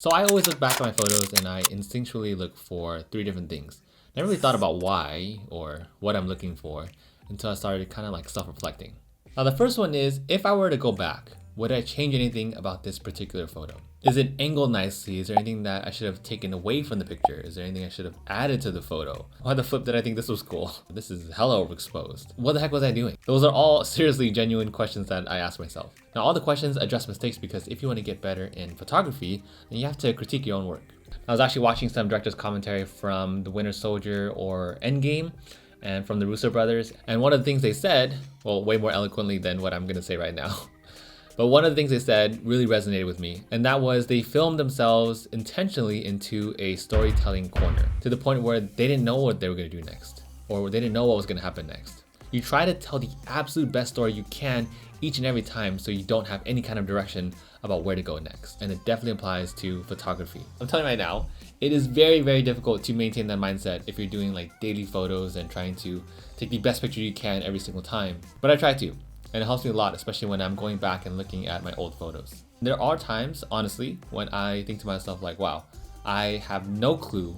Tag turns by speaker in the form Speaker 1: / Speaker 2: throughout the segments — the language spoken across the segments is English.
Speaker 1: So I always look back at my photos and I instinctually look for 3 different things. Never really thought about why or what I'm looking for until I started kind of like self-reflecting. Now the first one is, if I were to go back, would I change anything about this particular photo? Is it angled nicely? Is there anything that I should have taken away from the picture? Is there anything I should have added to the photo? Why the flip did I think this was cool? This is hella overexposed. What the heck was I doing? Those are all seriously genuine questions that I ask myself. Now all the questions address mistakes because if you want to get better in photography, then you have to critique your own work. I was actually watching some director's commentary from The Winter Soldier or Endgame and from the Russo brothers, and one of the things they said, well, way more eloquently than what I'm gonna say right now, but one of the things they said really resonated with me, and that was they filmed themselves intentionally into a storytelling corner to the point where they didn't know what they were going to do next, or they didn't know what was going to happen next. You try to tell the absolute best story you can each and every time so you don't have any kind of direction about where to go next, and it definitely applies to photography. I'm telling you right now, it is very, very difficult to maintain that mindset if you're doing like daily photos and trying to take the best picture you can every single time, but I try to. And it helps me a lot, especially when I'm going back and looking at my old photos. There are times, honestly, when I think to myself like, wow, I have no clue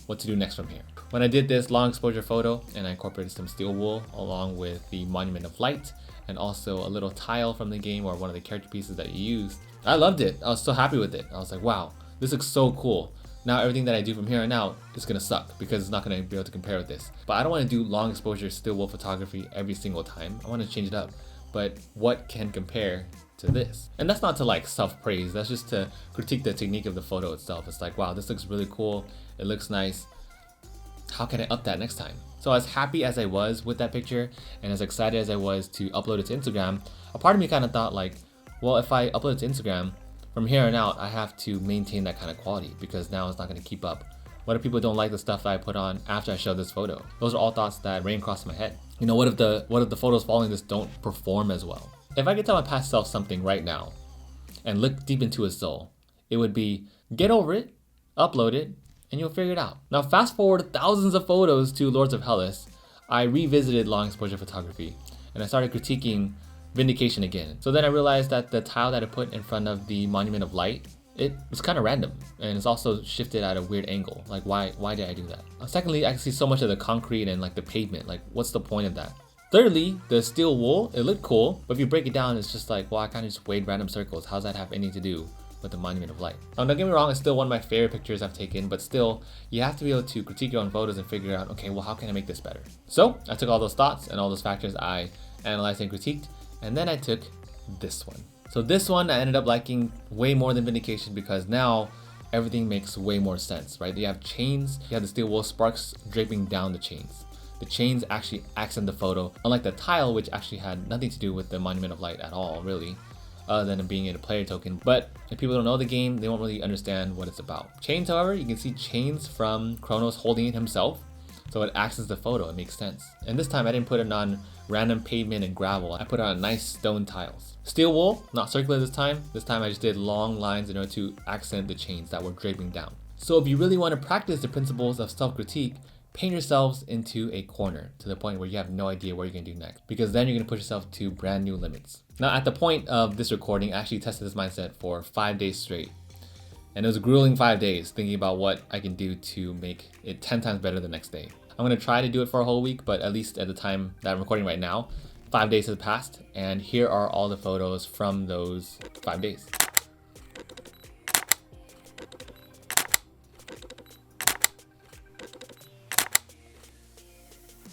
Speaker 1: what to do next from here. When I did this long exposure photo and I incorporated some steel wool along with the Monument of Light and also a little tile from the game or one of the character pieces that you used, I loved it. I was so happy with it. I was like, wow, this looks so cool. Now everything that I do from here on out is gonna suck because it's not gonna be able to compare with this. But I don't wanna do long exposure still wool photography every single time. I wanna change it up. But what can compare to this? And that's not to like self-praise, that's just to critique the technique of the photo itself. It's like, wow, this looks really cool, it looks nice. How can I up that next time? So as happy as I was with that picture and as excited as I was to upload it to Instagram, a part of me kind of thought like, well, if I upload it to Instagram, from here on out, I have to maintain that kind of quality because now it's not gonna keep up. What if people don't like the stuff that I put on after I show this photo? Those are all thoughts that ran across my head. You know, what if the photos following this don't perform as well? If I could tell my past self something right now and look deep into his soul, it would be get over it, upload it, and you'll figure it out. Now fast forward thousands of photos to Lords of Hellas, I revisited long exposure photography and I started critiquing Vindication again. So then I realized that the tile that I put in front of the Monument of Light, it was kind of random and it's also shifted at a weird angle. Like why did I do that? Secondly, I can see so much of the concrete and like the pavement. Like what's the point of that? Thirdly, the steel wool, it looked cool, but if you break it down, it's just like, well, I kind of just weighed random circles. How's that have anything to do with the Monument of Light? Now, don't get me wrong, it's still one of my favorite pictures I've taken, but still, you have to be able to critique your own photos and figure out, okay, well, how can I make this better? So I took all those thoughts and all those factors I analyzed and critiqued, and then I took this one. So this one I ended up liking way more than Vindication because now everything makes way more sense, right? You have chains, you have the steel wool sparks draping down the chains. The chains actually accent the photo, unlike the tile, which actually had nothing to do with the Monument of Light at all, really, other than it being in a player token. But if people don't know the game, they won't really understand what it's about. Chains, however, you can see chains from Kronos holding it himself, so it accents the photo, it makes sense. And this time I didn't put it on random pavement and gravel, I put it on nice stone tiles. Steel wool, not circular this time. This time I just did long lines in order to accent the chains that were draping down. So if you really want to practice the principles of self-critique, paint yourselves into a corner to the point where you have no idea what you're going to do next, because then you're going to push yourself to brand new limits. Now at the point of this recording, I actually tested this mindset for 5 days straight. And it was a grueling 5 days thinking about what I can do to make it 10 times better the next day. I'm going to try to do it for a whole week, but at least at the time that I'm recording right now, 5 days has passed, and here are all the photos from those 5 days.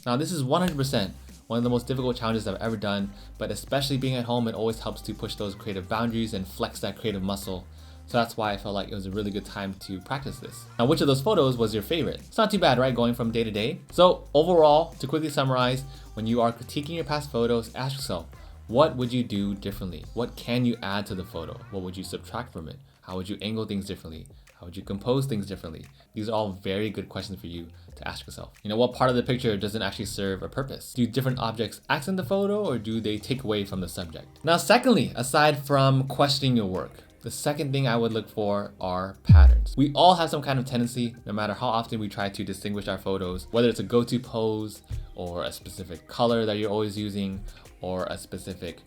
Speaker 1: Now this is 100% one of the most difficult challenges I've ever done, but especially being at home, it always helps to push those creative boundaries and flex that creative muscle. So that's why I felt like it was a really good time to practice this. Now, which of those photos was your favorite? It's not too bad, right? Going from day to day. So overall, to quickly summarize, when you are critiquing your past photos, ask yourself, what would you do differently? What can you add to the photo? What would you subtract from it? How would you angle things differently? How would you compose things differently? These are all very good questions for you to ask yourself. You know, what part of the picture doesn't actually serve a purpose? Do different objects accent the photo or do they take away from the subject? Now, secondly, aside from questioning your work, the second thing I would look for are patterns. We all have some kind of tendency, no matter how often we try to distinguish our photos, whether it's a go-to pose or a specific color that you're always using or a specific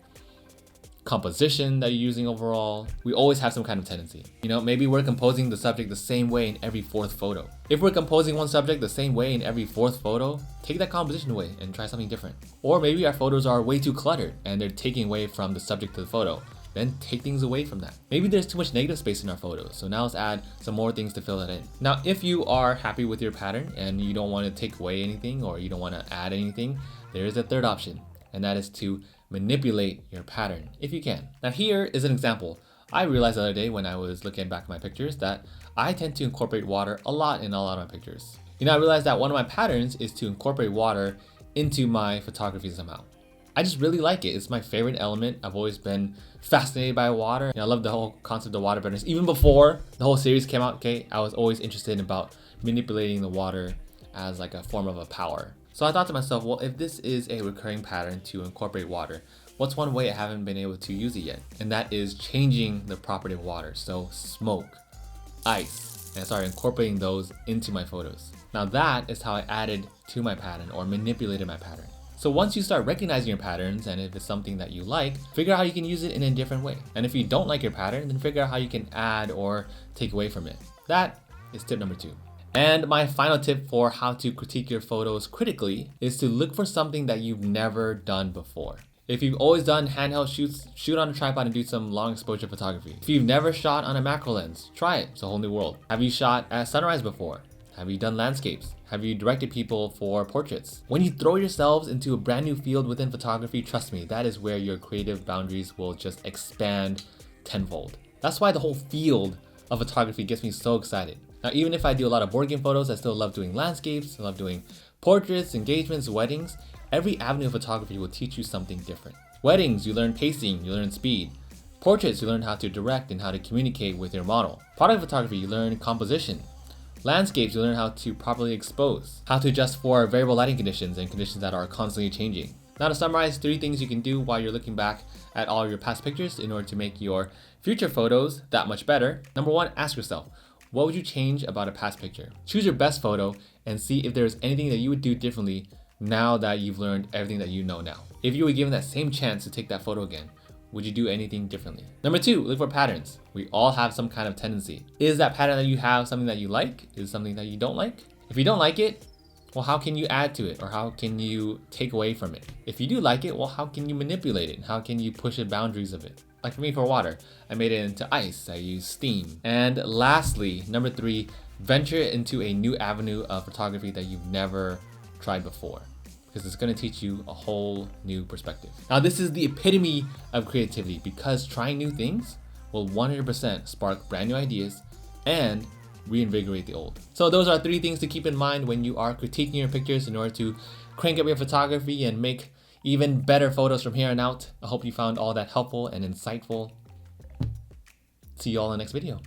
Speaker 1: composition that you're using overall. We always have some kind of tendency. You know, maybe we're composing the subject the same way in every fourth photo. If we're composing one subject the same way in every fourth photo, take that composition away and try something different. Or maybe our photos are way too cluttered and they're taking away from the subject of the photo. Then take things away from that. Maybe there's too much negative space in our photos, so now let's add some more things to fill that in. Now, if you are happy with your pattern and you don't want to take away anything or you don't want to add anything, there is a third option, and that is to manipulate your pattern if you can. Now here is an example. I realized the other day when I was looking back at my pictures that I tend to incorporate water a lot in a lot of my pictures. You know, I realized that one of my patterns is to incorporate water into my photography somehow. I just really like it. It's my favorite element. I've always been fascinated by water. You know, I love the whole concept of water patterns. Even before the whole series came out, okay, I was always interested about manipulating the water as like a form of a power. So I thought to myself, well, if this is a recurring pattern to incorporate water, what's one way I haven't been able to use it yet? And that is changing the property of water. So smoke, ice, and I started incorporating those into my photos. Now that is how I added to my pattern or manipulated my pattern. So once you start recognizing your patterns, and if it's something that you like, figure out how you can use it in a different way. And if you don't like your pattern, then figure out how you can add or take away from it. That is tip number 2. And my final tip for how to critique your photos critically is to look for something that you've never done before. If you've always done handheld shoots, shoot on a tripod and do some long exposure photography. If you've never shot on a macro lens, try it. It's a whole new world. Have you shot at sunrise before? Have you done landscapes? Have you directed people for portraits? When you throw yourselves into a brand new field within photography, trust me, that is where your creative boundaries will just expand tenfold. That's why the whole field of photography gets me so excited. Now, even if I do a lot of board game photos, I still love doing landscapes, I love doing portraits, engagements, weddings. Every avenue of photography will teach you something different. Weddings, you learn pacing, you learn speed. Portraits, you learn how to direct and how to communicate with your model. Product photography, you learn composition. Landscapes, you learn how to properly expose, how to adjust for variable lighting conditions and conditions that are constantly changing. Now to summarize, 3 things you can do while you're looking back at all your past pictures in order to make your future photos that much better. Number 1, ask yourself, what would you change about a past picture? Choose your best photo and see if there's anything that you would do differently now that you've learned everything that you know now. If you were given that same chance to take that photo again, would you do anything differently? Number 2, look for patterns. We all have some kind of tendency. Is that pattern that you have something that you like? Is it something that you don't like? If you don't like it, well, how can you add to it or how can you take away from it? If you do like it, well, how can you manipulate it? How can you push the boundaries of it? Like for me, for water, I made it into ice, I used steam. And lastly, number 3, venture into a new avenue of photography that you've never tried before, because it's going to teach you a whole new perspective. Now, this is the epitome of creativity because trying new things will 100% spark brand new ideas and reinvigorate the old. So those are 3 things to keep in mind when you are critiquing your pictures in order to crank up your photography and make even better photos from here on out. I hope you found all that helpful and insightful. See you all in the next video.